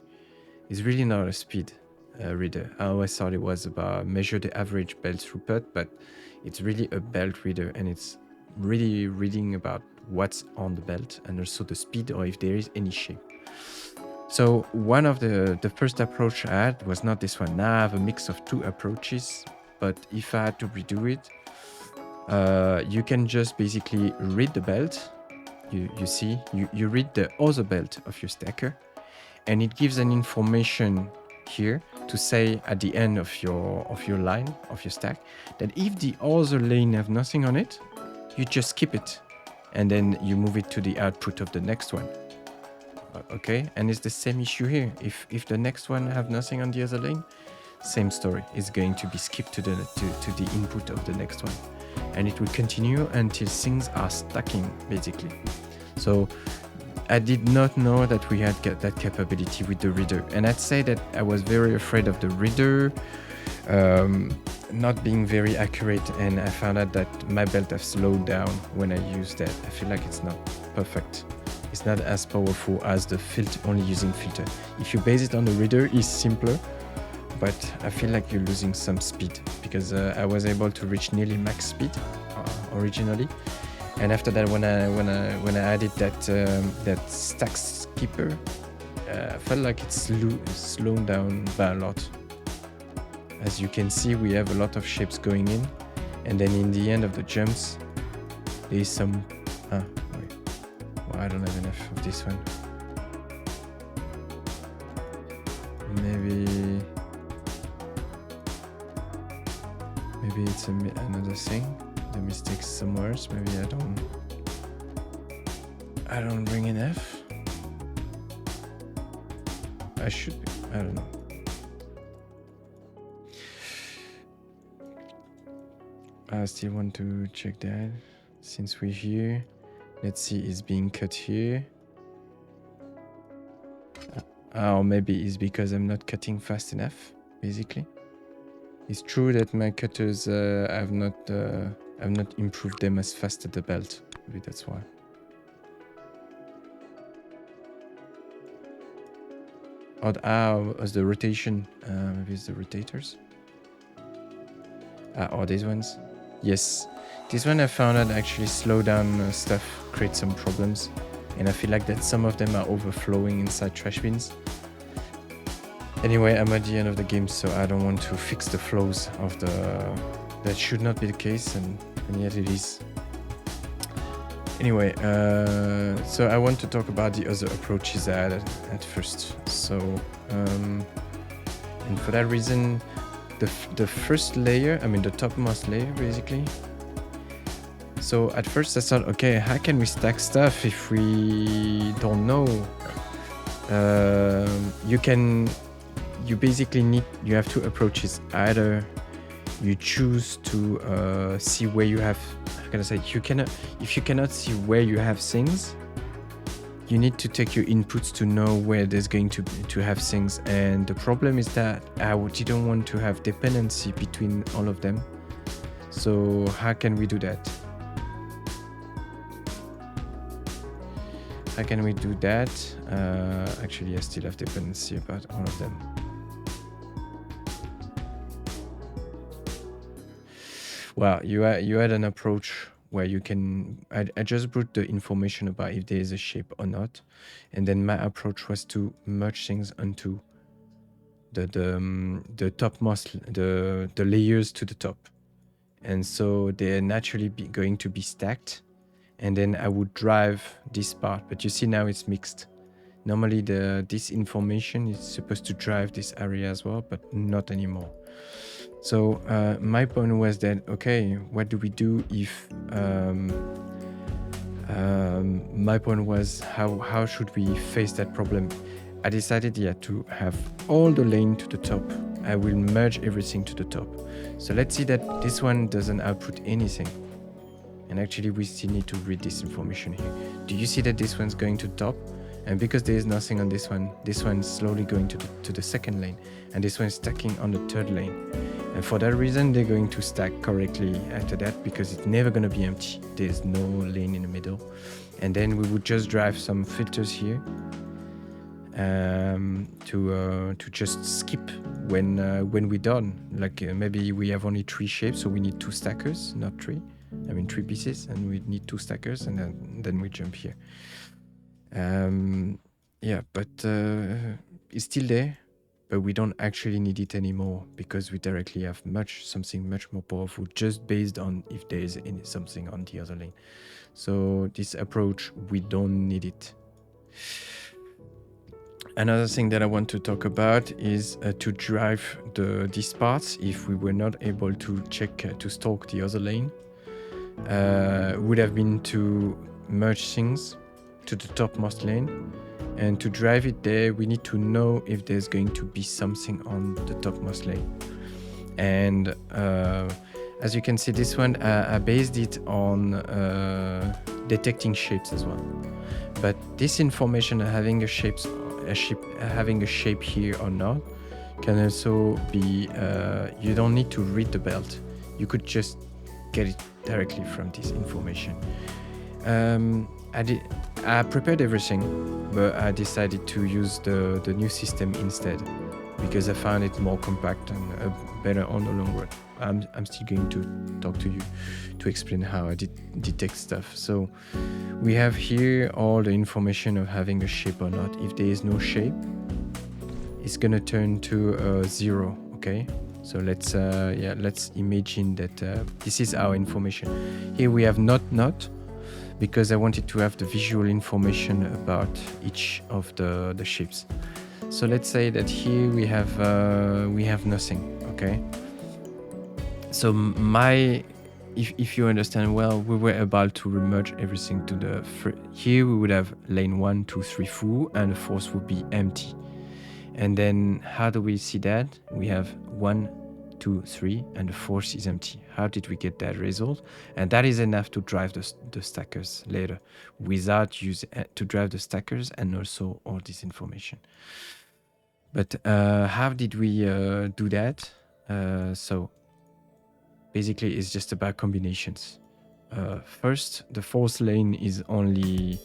is really not a speed reader. I always thought it was about measure the average belt throughput, but it's really a belt reader, and it's really reading about what's on the belt and also the speed or if there is any shape. So one of the first approach I had was not this one. Now I have a mix of 2 approaches, but if I had to redo it, you can just basically read the belt. You see, you read the other belt of your stacker, and it gives an information here to say at the end of your line, of your stack, that if the other lane have nothing on it, you just skip it, and then you move it to the output of the next one. Okay, and it's the same issue here. If the next one have nothing on the other lane, same story. It's going to be skipped to the input of the next one, and it will continue until things are stacking basically. So I did not know that we had that capability with the reader. And I'd say that I was very afraid of the reader not being very accurate, and I found out that my belt has slowed down when I use that. I feel like it's not perfect. It's not as powerful as the filter, only using filter. If you base it on the reader, it's simpler, but I feel like you're losing some speed because I was able to reach nearly max speed originally, and after that, when I added that stack skipper, I felt like it's slowed down by a lot. As you can see, we have a lot of shapes going in, and then in the end of the jumps, there is some. Wait. Well, I don't have enough of this one. Maybe it's another thing. The mistakes somewhere else. Maybe I don't bring enough. I should be. I don't know. I still want to check that since we're here. Let's see, it's being cut here. Or maybe it's because I'm not cutting fast enough, basically. It's true that my cutters I've not improved them as fast as the belt. Maybe that's why. As the rotation. Maybe it's the rotators. Or these ones. Yes, this one I found out actually slow down stuff, create some problems, and I feel like that some of them are overflowing inside trash bins. Anyway, I'm at the end of the game, so I don't want to fix the flows of the. That should not be the case, and yet it is. Anyway, so I want to talk about the other approaches I had at first. So, and for that reason. The first layer, I mean the topmost layer basically. So at first I thought, okay, how can we stack stuff if we don't know? You have two approaches. Either you choose to see where you have, how can I say, if you cannot see where you have things, you need to take your inputs to know where there's going to have things. And the problem is that I didn't want to have dependency between all of them. So how can we do that? How can we do that? Actually, I still have dependency about all of them. Well, you had an approach where you can, I just brought the information about if there is a shape or not, and then my approach was to merge things onto the topmost, the layers to the top, and so they're naturally going to be stacked, and then I would drive this part. But you see now it's mixed. Normally this information is supposed to drive this area as well, but not anymore. So my point was that, okay, what do we do if my point was how should we face that problem? I decided to have all the lane to the top. I will merge everything to the top. So let's see that this one doesn't output anything. And actually we still need to read this information here. Do you see that this one's going to the top? And because there is nothing on this one's slowly going to the second lane, and this one is stacking on the third lane. And for that reason, they're going to stack correctly after that, because it's never going to be empty. There's no lane in the middle. And then we would just drive some filters here to just skip when we're done. Like maybe we have only 3 shapes, so we need 2 stackers, not 3. I mean 3 pieces, and we need 2 stackers, and then we jump here. But it's still there, but we don't actually need it anymore because we directly have something much more powerful just based on if there is something on the other lane. So this approach, we don't need it. Another thing that I want to talk about is to drive these parts. If we were not able to to stalk the other lane, would have been to merge things to the topmost lane, and to drive it there we need to know if there's going to be something on the topmost lane. And As you can see, this one, I based it on detecting shapes as well. But this information, having a shape here or not, can also be, you don't need to read the belt. You could just get it directly from this information. I prepared everything, but I decided to use the new system instead, because I found it more compact and better on the long run. I'm still going to talk to you to explain how I detect stuff. So we have here all the information of having a shape or not. If there is no shape, it's gonna turn to 0. Okay, so let's imagine that this is our information. Here we have not, because I wanted to have the visual information about each of the shapes. So let's say that here we have nothing. Okay. So if you understand well, we were about to remerge everything to the here we would have lane 1, 2, 3 full, and the fourth would be empty. And then how do we see that? We have 1, 2, 3, and the fourth is empty. How did we get that result? And that is enough to drive the stackers later, without using to drive the stackers and also all this information. But how did we do that? So basically, it's just about combinations. First, the fourth lane is only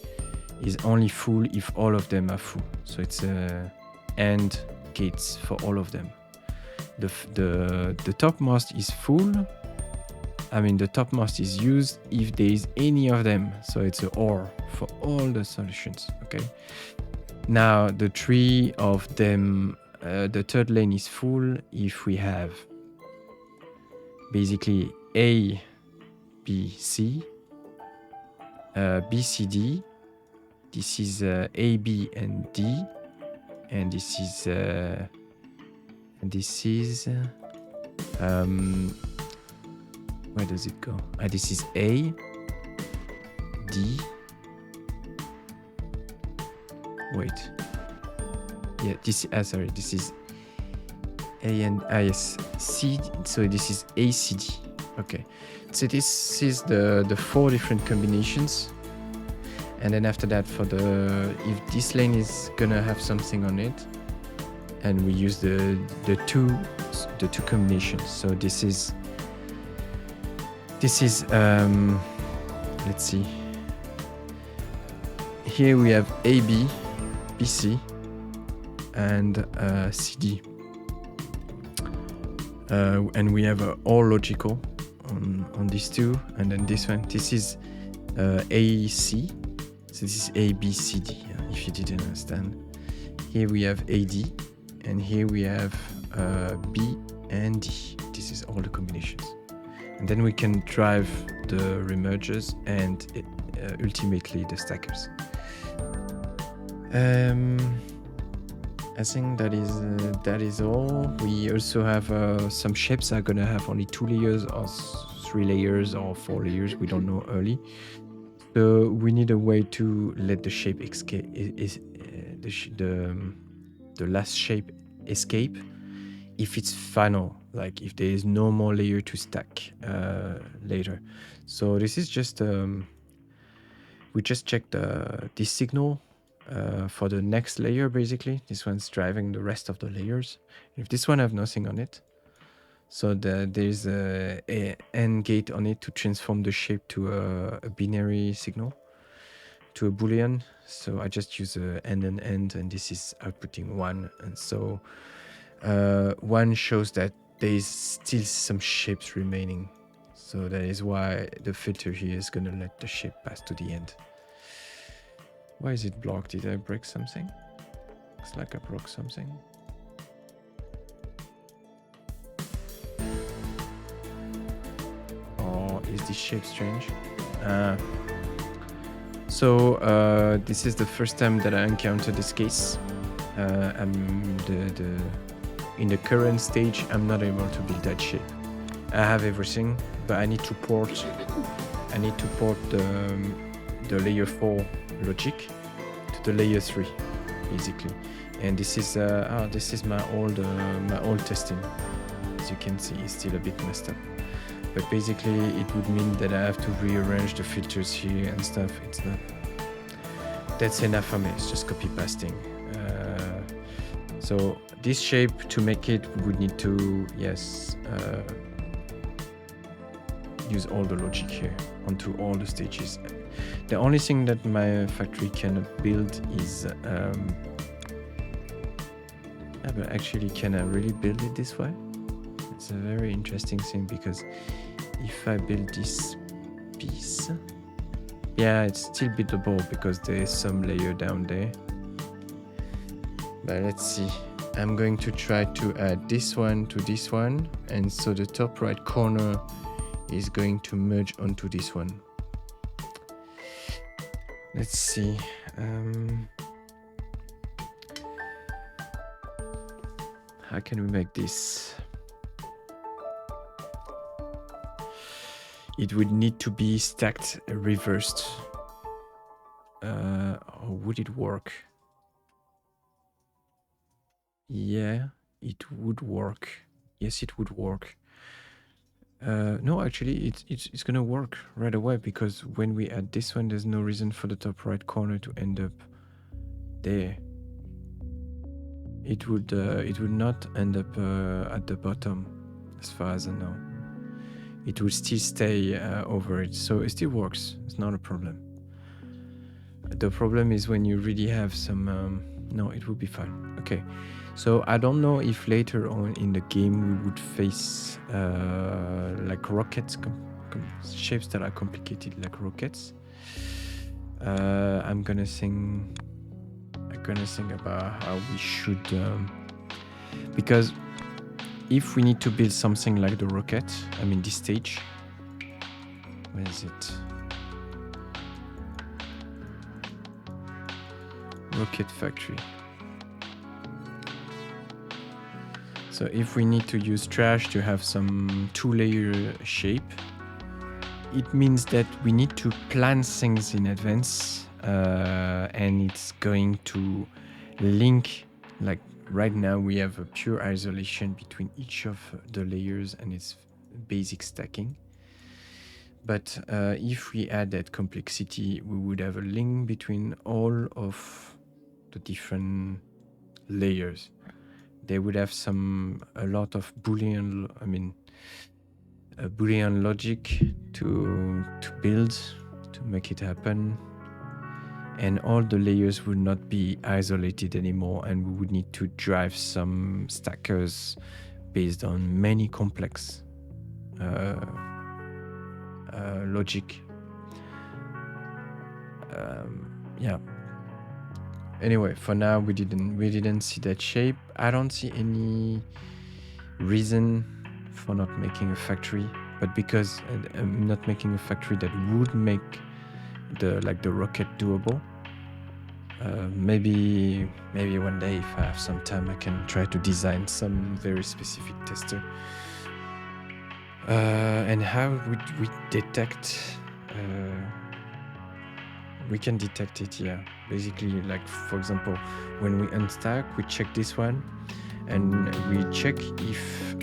full if all of them are full. So it's AND gates for all of them. The topmost is full. I mean, the topmost is used if there is any of them. So it's an OR for all the solutions. Okay. Now the three of them, the third lane is full if we have basically A, B, C, B, C, D. This is A, B, and D, and this is where does it go? This is A, D. Wait. Yeah, this is A and yes, C. So this is ACD. Okay. So this is the 4 different combinations. And then after that, for if this lane is gonna have something on it, and we use the two combinations. So this is let's see. Here we have AB, BC, and CD. And we have all logical on these two, and then this one. This is AC. So this is A, B, C, D. If you didn't understand, here we have AD, and here we have B and D. This is all the combinations, and then we can drive the remergers and ultimately the stackers. I think that is all. We also have some shapes are gonna have only 2 layers or 3 layers or 4 layers. We don't know early. So we need a way to let the shape escape. The last shape escape if it's final, like if there is no more layer to stack later. So this is just we just checked this signal for the next layer. Basically, this one's driving the rest of the layers. If this one have nothing on it, so there's a AND gate on it to transform the shape to a binary signal, to a boolean. So I just use a AND and AND, and this is outputting 1. And so 1 shows that there is still some shapes remaining. So that is why the filter here is going to let the shape pass to the end. Why is it blocked? Did I break something? Looks like I broke something. Is this shape strange? So this is the first time that I encountered this case. In the current stage, I'm not able to build that shape. I have everything, but I need to port the layer 4 logic to the layer 3, basically. And this is my old testing. As you can see, it's still a bit messed up. but basically it would mean that I have to rearrange the filters here and stuff. It's not, that's enough for me, it's just copy pasting. So this shape, to make it, we would need to, yes, use all the logic here onto all the stages. The only thing that my factory cannot build is, but actually, can I really build it this way? It's a very interesting thing, because if I build this piece, yeah, it's still buildable because there is some layer down there. But let's see. I'm going to try to add this one to this one, and so the top right corner is going to merge onto this one. Let's see. How can we make this? It would need to be stacked reversed. Or would it work? Yeah, it would work. Yes, it would work. No, actually, it's gonna work right away, because when we add this one, there's no reason for the top right corner to end up there. It would not end up at the bottom, as far as I know. It would still stay over it, so it still works. It's not a problem. The problem is when you really have some. No, it would be fine. Okay, so I don't know if later on in the game we would face like rockets, shapes that are complicated like rockets. I'm gonna think about how we should, because if we need to build something like the rocket, I mean this stage, where is it? Rocket factory. So if we need to use trash to have some 2-layer shape, it means that we need to plan things in advance, and it's going to link, like right now we have a pure isolation between each of the layers and its basic stacking. But if we add that complexity, we would have a link between all of the different layers. They would have a lot of Boolean logic to build, to make it happen. And all the layers would not be isolated anymore, and we would need to drive some stackers based on many complex logic. Yeah. Anyway, for now we didn't see that shape. I don't see any reason for not making a factory, but because I'm not making a factory that would make the rocket doable. Maybe one day, if I have some time, I can try to design some very specific tester. And how would we detect? We can detect it, yeah. Basically, like for example, when we unstack, we check this one, and we check if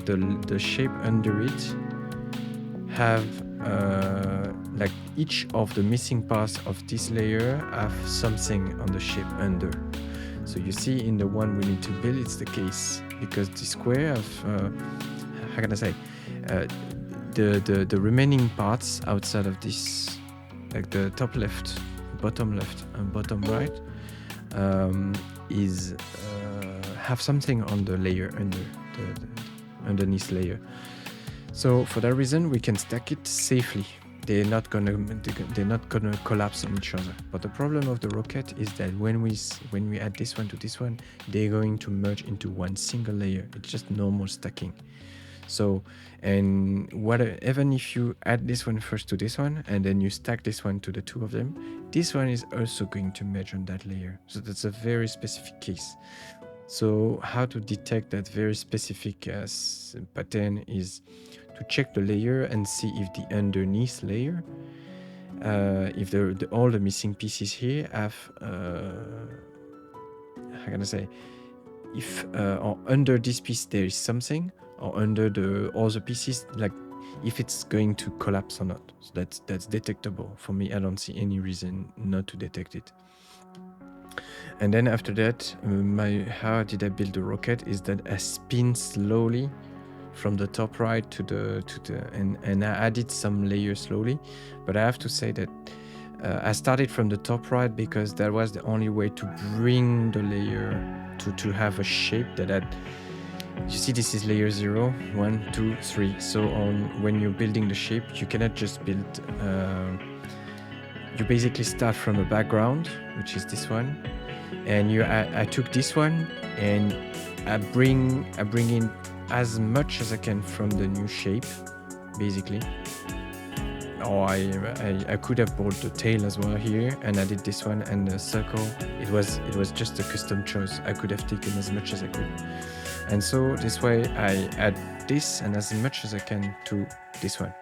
the shape under it have like each of the missing parts of this layer have something on the shape under. So you see in the one we need to build, it's the case, because the square of how can I say, the remaining parts outside of this, like the top left, bottom left, and bottom right, is have something on the layer under the underneath layer. So for that reason, we can stack it safely. They're not gonna collapse on each other. But the problem of the rocket is that when we add this one to this one, they're going to merge into one single layer. It's just normal stacking. So, and even if you add this one first to this one, and then you stack this one to the two of them, this one is also going to merge on that layer. So that's a very specific case. So how to detect that very specific pattern is to check the layer and see if the underneath layer, if all the missing pieces here have, how can I say, if or under this piece there is something, or under the other pieces, like if it's going to collapse or not. So that's detectable. For me, I don't see any reason not to detect it. And then after that, how did I build the rocket is that I spin slowly from the top right to the and I added some layers slowly. But I have to say that I started from the top right because that was the only way to bring the layer to have a shape that had. You see, this is layer 0, 1, 2, 3. So when you're building the shape, you cannot just build. You basically start from a background, which is this one, and I took this one and I bring in as much as I can from the new shape, basically. Or I could have brought the tail as well here, and I did this one and the circle. It was just a custom choice. I could have taken as much as I could, and so this way I add this and as much as I can to this one,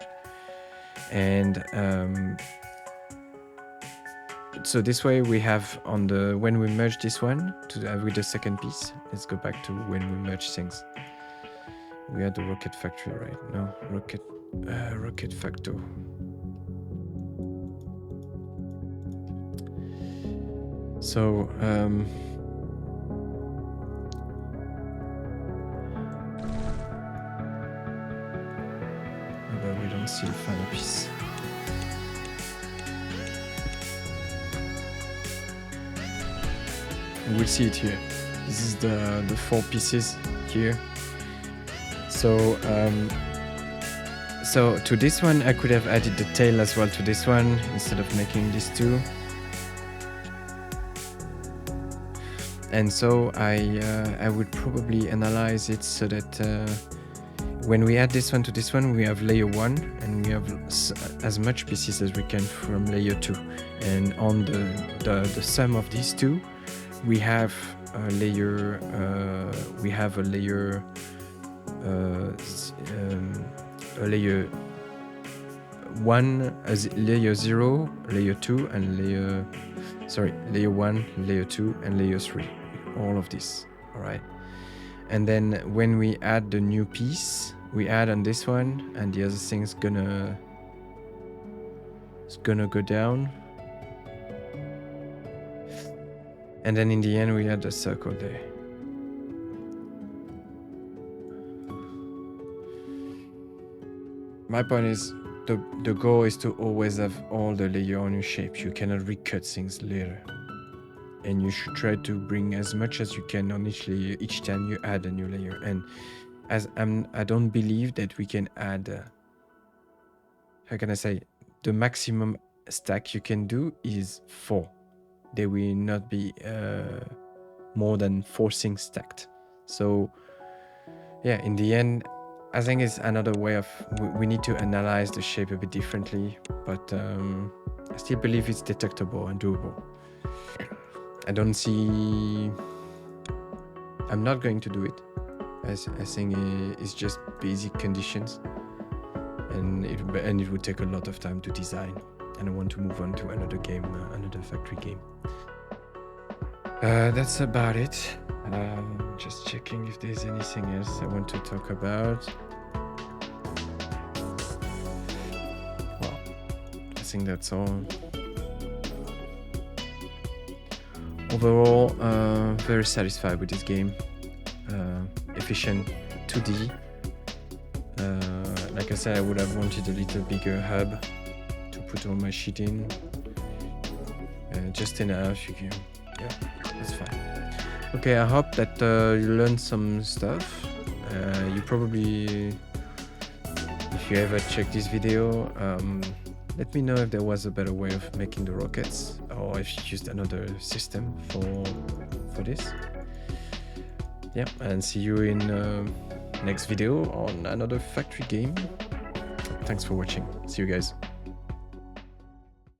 and so this way we have on the when we merge this one with the second piece. Let's go back to when we merge things. We had the rocket factory, right? No, rocket factor. So but we don't see the final piece. We'll see it here. This is the 4 pieces here. So so to this one I could have added the tail as well to this one instead of making these two. And so I would probably analyze it so that when we add this one to this one, we have layer 1 and we have as much pieces as we can from layer 2. And on the sum of these two, we have a layer layer 1 as layer 0, layer 2, and layer 1, layer 2, and layer 3. All of this, all right? And then when we add the new piece, we add on this one, and the other thing's gonna go down. And then in the end, we add the circle there. My point is, the goal is to always have all the layer on your shape. You cannot recut things later. And you should try to bring as much as you can on each layer each time you add a new layer. And as I don't believe that we can add, how can I say, the maximum stack you can do is 4. There will not be more than 4 things stacked. So yeah, in the end, I think it's another way of, we need to analyze the shape a bit differently, but I still believe it's detectable and doable. I don't see, I'm not going to do it. I think it's just basic conditions, and it would take a lot of time to design, and I want to move on to another game, another factory game. That's about it. Just checking if there's anything else I want to talk about. Well, I think that's all. Overall, very satisfied with this game. Efficient 2D. Like I said, I would have wanted a little bigger hub to put all my shit in. Just enough, you can, yeah, that's fine. Okay, I hope that you learned some stuff. You probably, if you ever check this video, let me know if there was a better way of making the rockets, or if you used another system for this. Yeah, and see you in next video on another factory game. Thanks for watching. See you guys.